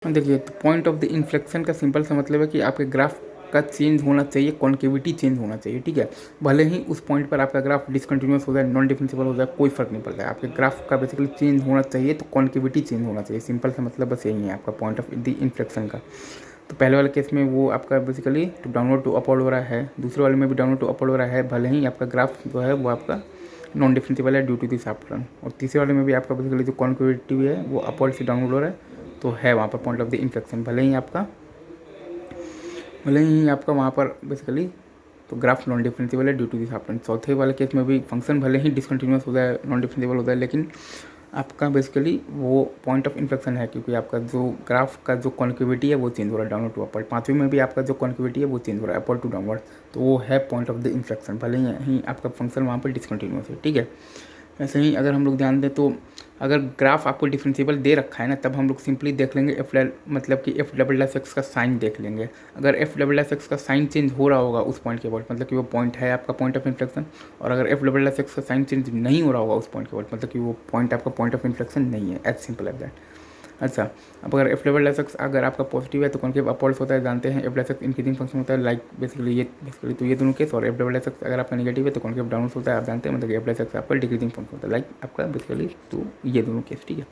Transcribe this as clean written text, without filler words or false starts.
देखिए, तो point of the inflection का सिंपल सा मतलब है कि आपके ग्राफ का चेंज होना चाहिए, कॉन्केविटी चेंज होना चाहिए, ठीक है। भले ही उस पॉइंट पर आपका ग्राफ डिसकंटिन्यूस हो जाए, नॉन डिफरेंशिएबल हो जाए, कोई फर्क नहीं पड़ता है। आपके ग्राफ का बेसिकली चेंज होना चाहिए तो कॉन्केविटी चेंज होना चाहिए, सिंपल सा मतलब बस यही है आपका पॉइंट ऑफ द इन्फ्लेक्शन का। तो पहले वाले केस में वो आपका basically to downward to upward हो रहा है, दूसरे वाले में भी डाउनवर्ड टू अपवर्ड हो रहा है, भले ही आपका ग्राफ जो है वो आपका नॉन डिफरेंशिएबल है due to this shaft turn. और तीसरे वाले में भी आपका बेसिकली जो कॉन्केविटी है वो अपवर्ड से डाउनवर्ड हो रहा है, तो है वहाँ पर पॉइंट ऑफ द इन्फ्लेक्शन। भले ही आपका वहाँ पर बेसिकली तो ग्राफ नॉन डिफरेंशिएबल है ड्यू टू दिस हाफ। चौथे वाले केस में भी फंक्शन भले ही डिसकंटिन्यूस हो जाए, नॉन डिफरेंशिएबल हो जाए, लेकिन आपका बेसिकली वो पॉइंट ऑफ इन्फ्लेक्शन है, क्योंकि आपका जो ग्राफ का जो कॉन्केविटी है वो चेंज हो रहा है डाउनवर्ड टू अपवर्ड। पाँचवीं में भी आपका जो कॉन्केविटी है वो चेंज हो रहा है अपवर्ड टू डाउनवर्ड, तो वो है पॉइंट ऑफ द इन्फ्लेक्शन, भले ही आपका फंक्शन वहाँ पर डिसकंटिन्यूस है, ठीक है। ऐसे ही अगर हम लोग ध्यान दें तो अगर ग्राफ आपको डिफरेंशिएबल दे रखा है ना, तब हम लोग सिंपली देख लेंगे मतलब कि एफ डबल एफ एक्स का साइन देख लेंगे। अगर एफ डबल एफ एक्स का साइन चेंज हो रहा होगा उस पॉइंट के बाद, मतलब कि वो पॉइंट है आपका पॉइंट ऑफ इन्फ्लेक्शन। और अगर एफ डबल एफ एक्स का साइन चेंज नहीं हो रहा होगा उस पॉइंट के बाद, मतलब कि वो पॉइंट आपका पॉइंट ऑफ इन्फ्लेक्शन नहीं है, एज सिंपल एज दैट। अच्छा, अब अगर एफ डबल एफ एक्स अगर आपका पॉजिटिव है तो कॉन्केव अपवर्ड्स होता है, जानते हैं F double x increasing function होता है, लाइक बेसिकली तो ये दोनों केस। और एफ डबल एक्स अगर आपका नेगेटिव है तो कॉन्केव डाउनवर्ड्स होता है, आप जानते हैं, मतलब एफ डबल एक्स आपका डिक्रीजिंग फंक्शन होता है, लाइक आपका बेसिकली तो ये दोनों केस, ठीक है।